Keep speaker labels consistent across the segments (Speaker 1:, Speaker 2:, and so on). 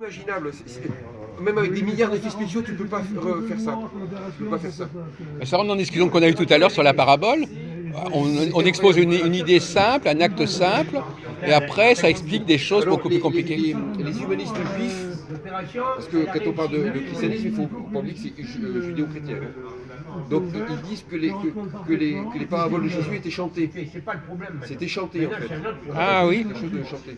Speaker 1: Imaginable. Même avec des milliards d'effets spéciaux, tu peux pas faire ça. Tu peux pas faire ça.
Speaker 2: Ça rentre dans la discussion qu'on a eue tout à l'heure sur la parabole. On expose une idée simple, un acte simple, et après ça explique des choses beaucoup plus compliquées.
Speaker 1: Les humanistes juifs, parce que quand on parle de christianisme, il faut pas oublier que c'est judéo-chrétien. Donc ils disent que les paraboles de Jésus étaient chantées.
Speaker 3: C'est pas le problème.
Speaker 1: C'était chanté en fait.
Speaker 2: Ah oui.
Speaker 1: Quelque chose de chanté.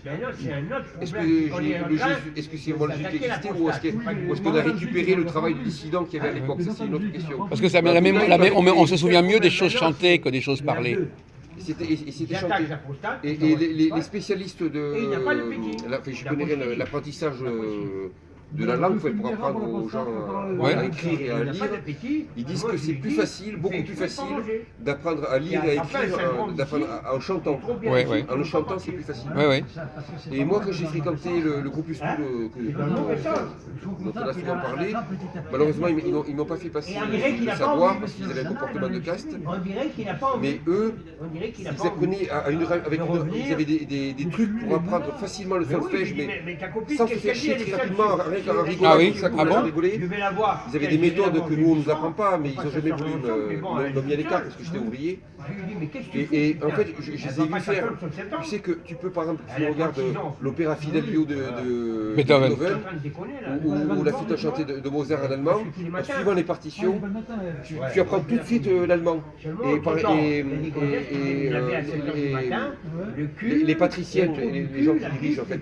Speaker 1: Est-ce que c'est vraiment le Jésus qui existait ou est-ce qu'on a récupéré le travail du dissident qu'il y avait à l'époque? Ça c'est une autre question.
Speaker 2: Parce que ça, on se souvient mieux des choses chantées que des choses parlées.
Speaker 1: C'était chanté. Et les spécialistes je connais l'apprentissage de la langue pour apprendre aux gens à écrire et à lire. Ils disent que c'est plus facile, beaucoup plus facile d'apprendre à lire et à écrire en chantant.
Speaker 2: Ouais.
Speaker 1: En le chantant, c'est plus facile.
Speaker 2: Ouais.
Speaker 1: Et moi, quand j'ai fréquenté le groupuscule dont on a souvent parlé, malheureusement, ils m'ont pas fait passer le savoir parce qu'ils avaient un comportement de caste. Mais eux, ils apprenaient ils avaient des trucs pour apprendre facilement le solfège, mais sans se faire chier très rapidement, en rigolant.
Speaker 2: Ah oui.
Speaker 1: Comme ça,
Speaker 2: Ah bon?
Speaker 1: rigoler. Ils avaient des méthodes que nous, on ne nous apprend pas, mais ils n'ont jamais voulu me mis à l'écart parce que j'étais ouvrier. Et en fait, je les ai vus faire. Tu sais que tu peux, par exemple, si on regarde l'opéra Fidelio de Beethoven ou la flûte enchantée de Mozart en allemand, en suivant les partitions, tu apprends tout de suite l'allemand. Les patriciennes, les gens qui dirigent en fait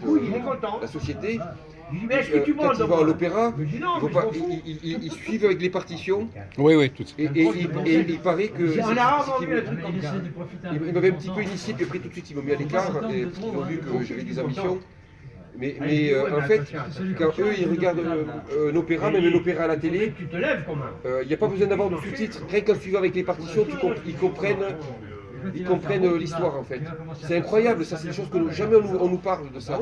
Speaker 1: la société, quand ils vont à l'opéra, ils suivent avec les partitions.
Speaker 2: Oui, tout.
Speaker 1: Et il paraît que il m'avait un petit peu initié, puis après tout de suite ils m'ont mis à l'écart, et ils ont vu que j'avais des ambitions. Mais en fait, quand eux ils regardent un opéra, même un opéra à la télé, il n'y a pas besoin d'avoir de sous-titres. Rien qu'en suivant avec les partitions, ils comprennent l'histoire en fait. C'est incroyable, ça c'est des choses que jamais on nous parle de ça.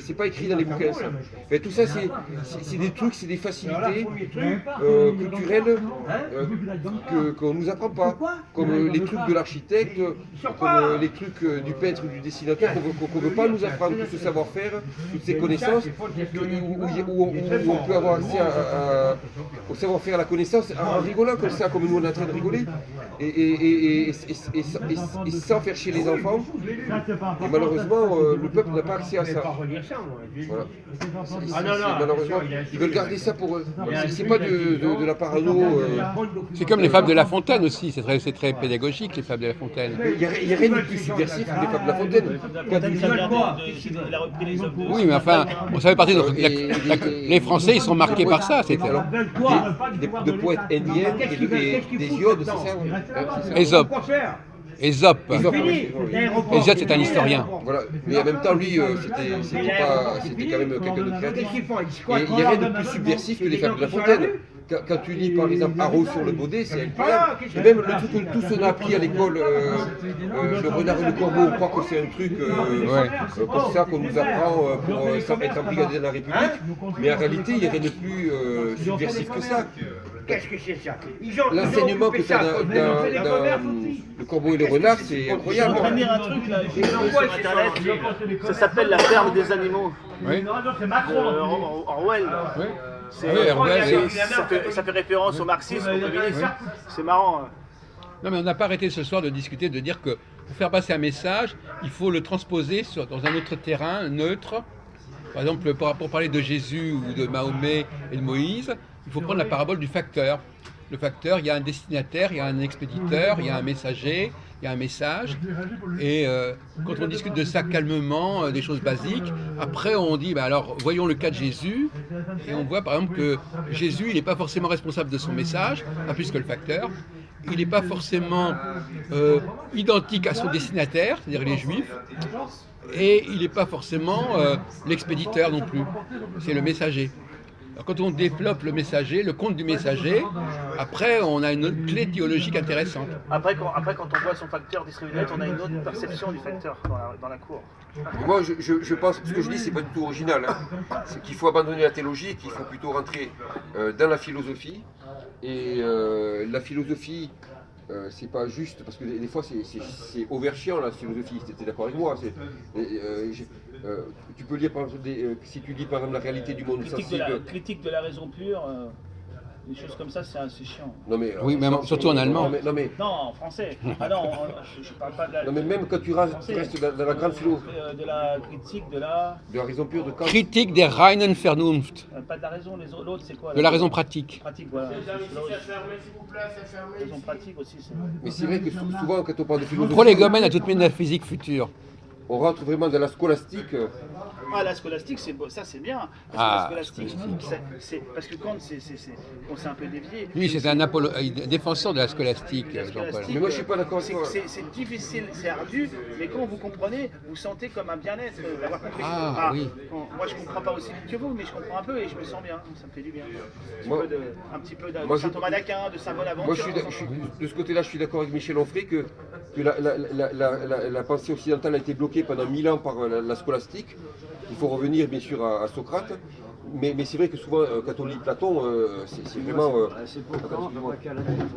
Speaker 1: C'est pas écrit dans les bouquins ça. Mais tout ça c'est des trucs, c'est des facilités culturelles qu'on nous apprend pas. Comme les trucs de l'architecte, comme les trucs du peintre, du dessinateur, qu'on veut pas nous apprendre tout ce savoir-faire, toutes ces connaissances, où on peut avoir accès au savoir-faire, à la connaissance, en rigolant comme ça, comme nous on est en train de rigoler. Et sans faire chier les enfants. Et malheureusement, le peuple n'a pas accès à ça. Voilà. Malheureusement, ils veulent garder ça pour eux. C'est pas de la parano.
Speaker 2: C'est comme les fables de La Fontaine aussi, c'est très pédagogique les fables de La Fontaine.
Speaker 1: Il n'y a rien de plus subversif que les fables de La Fontaine.
Speaker 2: Oui, mais enfin, ça fait partie de notre... Les Français, ils sont marqués par ça.
Speaker 1: De poètes indiens et des iodes, c'est ça?
Speaker 2: Ésope. Ésope, c'est un historien.
Speaker 1: Voilà. Mais en même temps, lui, c'était quand même quelqu'un de créatif. Et il n'y a rien de plus subversif que les fables de La Fontaine. Quand tu lis par exemple Haro sur le Baudet, c'est incroyable. Et même le truc que tous on a appris à l'école, le renard et le corbeau, on croit que c'est un truc comme ça qu'on nous apprend pour être un brigadier de la République. Mais en réalité, il n'y a rien de plus subversif que ça.
Speaker 3: Qu'est-ce que c'est ça?
Speaker 1: L'enseignement que tu as dans le corbeau et le renard, c'est incroyable.
Speaker 4: Je vais un truc là, j'ai vu sur internet, ça s'appelle La ferme des animaux.
Speaker 2: Oui.
Speaker 4: Orwell.
Speaker 2: Oui.
Speaker 4: Ça fait référence au marxisme, au communisme. C'est marrant.
Speaker 2: Non, mais on n'a pas arrêté ce soir de discuter, de dire que pour faire passer un message, il faut le transposer dans un autre terrain neutre. Par exemple, pour parler de Jésus ou de Mahomet et de Moïse, il faut prendre la parabole du facteur. Le facteur, il y a un destinataire, il y a un expéditeur, il y a un messager, il y a un message. Et quand on discute de ça calmement, des choses basiques, après on dit, alors voyons le cas de Jésus, et on voit par exemple que Jésus, il n'est pas forcément responsable de son message, pas plus que le facteur. Il n'est pas forcément identique à son destinataire, c'est-à-dire les Juifs, et il n'est pas forcément l'expéditeur non plus, c'est le messager. Alors, quand on développe le messager, le conte du messager, après on a une autre clé théologique intéressante.
Speaker 4: Après quand on voit son facteur distribué, on a une autre perception du facteur dans la cour.
Speaker 1: Moi je pense, ce que je dis c'est pas du tout original, hein. C'est qu'il faut abandonner la théologie, qu'il faut plutôt rentrer dans la philosophie. Et la philosophie, c'est pas juste, parce que des fois c'est overchiant la philosophie, tu es d'accord avec moi. Tu peux lire par exemple, si tu lis par exemple la réalité du monde sensible.
Speaker 4: Critique de la raison pure, des choses comme ça, c'est chiant.
Speaker 1: Non, mais,
Speaker 2: oui, mais surtout en allemand.
Speaker 4: Non, en français. Ah non, je parle pas de la.
Speaker 1: Non, mais même quand tu restes dans la grande philo.
Speaker 4: De la critique, de la
Speaker 1: raison pure de Kant.
Speaker 2: Critique der reinen Vernunft.
Speaker 4: Pas de la raison, l'autre c'est quoi?
Speaker 2: De la raison pratique.
Speaker 4: Pratique, voilà. Raison pratique aussi, c'est.
Speaker 1: Mais c'est vrai que souvent quand on parle de philosophie.
Speaker 2: Prolégomène à toute métaphysique future.
Speaker 1: On rentre vraiment dans la scolastique.
Speaker 4: Ah, la scolastique, ça c'est bien.
Speaker 2: Ah,
Speaker 4: la scolastique, c'est parce que Kant, on s'est un peu dévié.
Speaker 2: Lui, c'est un défenseur de la scolastique, Jean-Paul.
Speaker 1: Mais moi, je suis pas d'accord avec toi.
Speaker 4: C'est difficile, c'est ardu, mais quand vous comprenez, vous sentez comme un bien-être d'avoir compris.
Speaker 2: Ah, oui.
Speaker 4: Moi, je comprends pas aussi vite que vous, mais je comprends un peu et je me sens bien. Ça me fait du bien. Un petit peu de Saint Thomas d'Aquin, de Saint-Bonaventure.
Speaker 1: Moi, de ce côté-là, je suis d'accord avec Michel Onfray que la pensée occidentale a été bloquée pendant 1000 ans par la scolastique. Il faut revenir bien sûr à Socrate, mais c'est vrai que souvent quand on lit Platon, c'est vraiment...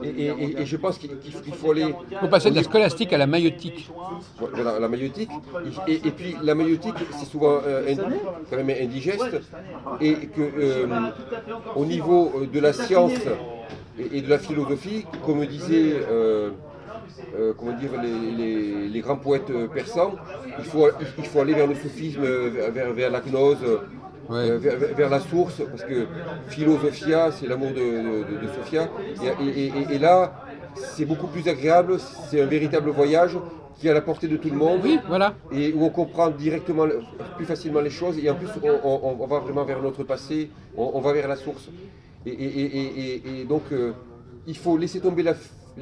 Speaker 1: et je pense qu'il faut aller...
Speaker 2: Il faut passer de la scolastique à la maïotique.
Speaker 1: Voilà, la maïotique. Et puis la maïotique, c'est souvent quand même indigeste, et que au niveau de la science et de la philosophie, comme disait... comment dire, les grands poètes persans, il faut aller vers le soufisme, vers la gnose, vers la source, parce que philosophia, c'est l'amour de Sophia, et là, c'est beaucoup plus agréable, c'est un véritable voyage qui est à la portée de tout le monde,
Speaker 2: oui, voilà.
Speaker 1: Et où on comprend directement, plus facilement les choses, et en plus on va vraiment vers notre passé, on va vers la source. Et donc, il faut laisser tomber la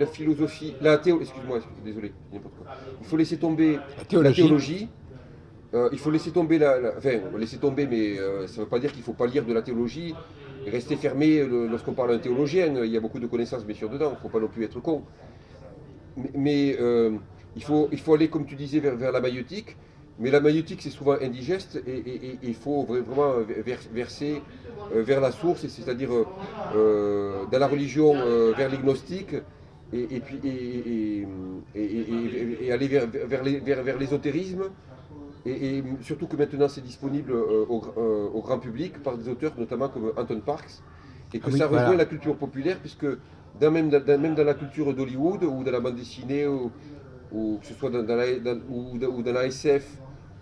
Speaker 1: philosophie, excuse-moi, désolé, n'importe quoi. Il faut laisser tomber la théologie. Il faut laisser tomber laisser tomber, mais ça ne veut pas dire qu'il ne faut pas lire de la théologie et rester fermé lorsqu'on parle d'un théologien. Il y a beaucoup de connaissances bien sûr dedans, il ne faut pas non plus être con. Mais il faut aller, comme tu disais, vers la maïotique. Mais la maïotique, c'est souvent indigeste et il faut vraiment verser vers la source, c'est-à-dire dans la religion vers les gnostiques. Et aller vers l'ésotérisme, et surtout que maintenant c'est disponible au grand public par des auteurs notamment comme Anton Parks, et que ça rejoint la culture populaire, puisque même dans la culture d'Hollywood ou dans la bande dessinée, ou que ce soit dans la SF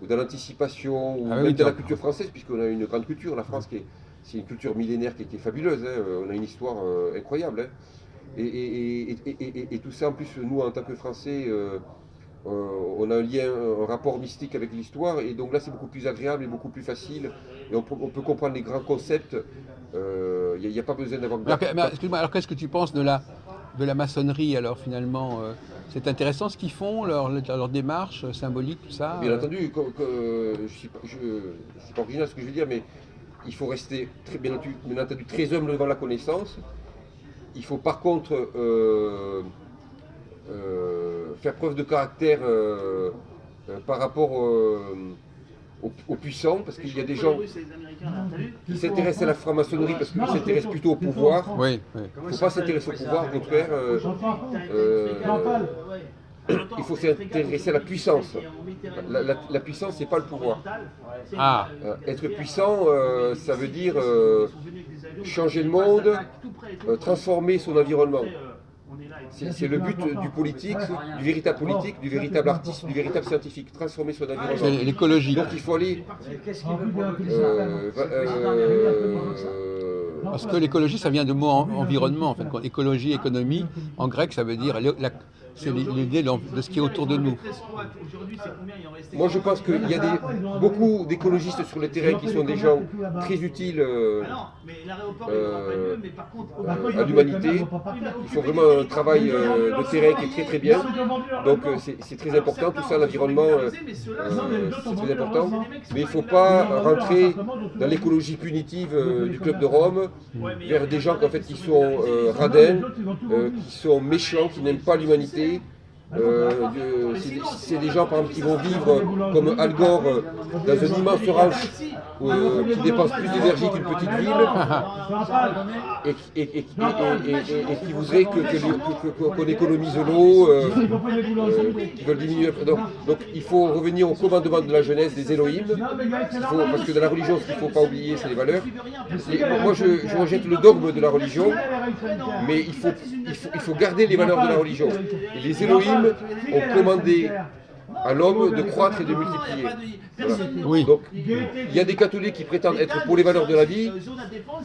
Speaker 1: ou dans l'anticipation, ou même dans la culture française, puisqu'on a une grande culture, la France, c'est une culture millénaire qui est fabuleuse, hein, on a une histoire incroyable. Hein. Et tout ça, en plus, nous, en tant que Français, on a un rapport mystique avec l'histoire, et donc là, c'est beaucoup plus agréable et beaucoup plus facile, et on peut comprendre les grands concepts. Il n'y a pas besoin d'avoir...
Speaker 2: Excuse-moi, alors qu'est-ce que tu penses de la maçonnerie, alors, finalement c'est intéressant ce qu'ils font, leur démarche symbolique, tout ça
Speaker 1: Bien entendu, c'est pas original ce que je veux dire, mais il faut rester, bien entendu, très humble devant la connaissance. Il faut par contre faire preuve de caractère par rapport aux puissants, parce qu'il y a des gens qui s'intéressent à la franc-maçonnerie parce qu'ils s'intéressent plutôt au pouvoir.
Speaker 2: Oui.
Speaker 1: Il ne faut pas s'intéresser au pouvoir, au contraire. Il faut s'intéresser à la puissance. La puissance, c'est pas le pouvoir. Être puissant, ça veut dire changer le monde, transformer son environnement. C'est le but du politique, du véritable artiste, du véritable scientifique, transformer son environnement.
Speaker 2: C'est l'écologie.
Speaker 1: Donc il faut aller...
Speaker 2: Parce que l'écologie, ça vient de mot environnement. En fait. Écologie, économie, en grec, ça veut dire c'est l'idée de ce qui est autour de nous.
Speaker 1: Moi, je pense qu'il y a beaucoup d'écologistes sur le terrain qui sont des gens très utiles à l'humanité. Ils font vraiment un travail de terrain qui est très très bien. Donc c'est très important, tout ça, l'environnement, c'est très important. Mais il ne faut pas rentrer dans l'écologie punitive du Club de Rome, vers des gens en fait, qui sont radins, qui sont méchants, qui n'aiment pas l'humanité. c'est des gens par exemple qui vont vivre comme Al Gore dans un immense ranch qui dépense plus d'énergie qu'une petite ville et qui voudrait qu'on économise l'eau, qui veulent diminuer. Donc il faut revenir au commandement de la jeunesse des Elohim, parce que dans la religion, ce qu'il ne faut pas oublier, c'est les valeurs. Moi, je rejette le dogme de la religion, mais il faut garder les valeurs de la religion. Et les Elohim ont commandé à l'homme de croître et de multiplier. Voilà.
Speaker 2: Oui.
Speaker 1: Donc, il y a des catholiques qui prétendent être pour les valeurs de la vie,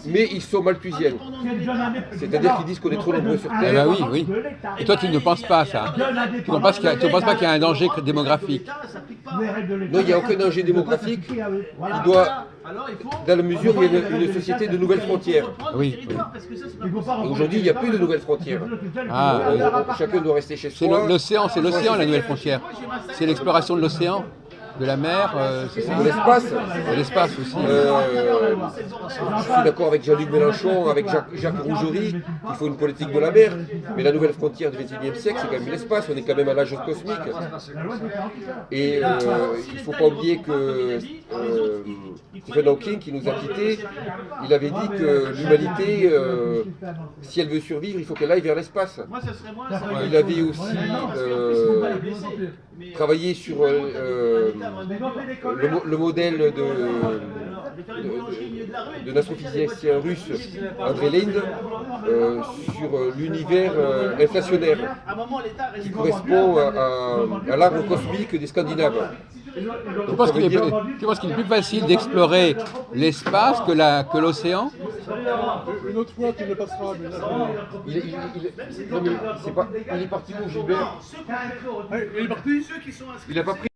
Speaker 1: mais ils sont malthusiens. C'est-à-dire qu'ils disent qu'on est trop nombreux sur
Speaker 2: Eh
Speaker 1: Terre.
Speaker 2: ben oui, oui. Et toi, tu ne penses pas à ça. Tu ne penses pas qu'il y a un danger démographique.
Speaker 1: Non, il n'y a aucun danger démographique. Il doit, dans la mesure où il y a une société de nouvelles frontières.
Speaker 2: Oui.
Speaker 1: Et aujourd'hui, il n'y a plus de nouvelles frontières.
Speaker 2: Ah, oui.
Speaker 1: Chacun doit rester chez
Speaker 2: C'est
Speaker 1: soi.
Speaker 2: l'océan, la nouvelle frontière. C'est l'exploration de l'océan, de la mer, c'est ça.
Speaker 1: De l'espace.
Speaker 2: De l'espace aussi.
Speaker 1: Je suis d'accord avec Jean-Luc Mélenchon, avec Jacques Rougerie, qu'il faut une politique de la mer. Mais la nouvelle frontière du XXIe siècle, c'est quand même l'espace. On est quand même à l'âge cosmique. Et il ne faut pas oublier que Stephen Hawking, qui nous a quittés, il avait dit que l'humanité, si elle veut survivre, il faut qu'elle aille vers l'espace. Il avait aussi travaillé sur le modèle de astrophysicien russe André Linde sur l'univers inflationnnaire qui correspond à l'arbre cosmique des Scandinaves.
Speaker 2: Tu penses qu'il est plus facile d'explorer l'espace que l'océan?
Speaker 5: Une autre fois, tu le passeras.
Speaker 1: Non mais c'est pas. Il est parti où, Gilbert?
Speaker 5: Il est parti.
Speaker 1: Il n'a pas pris.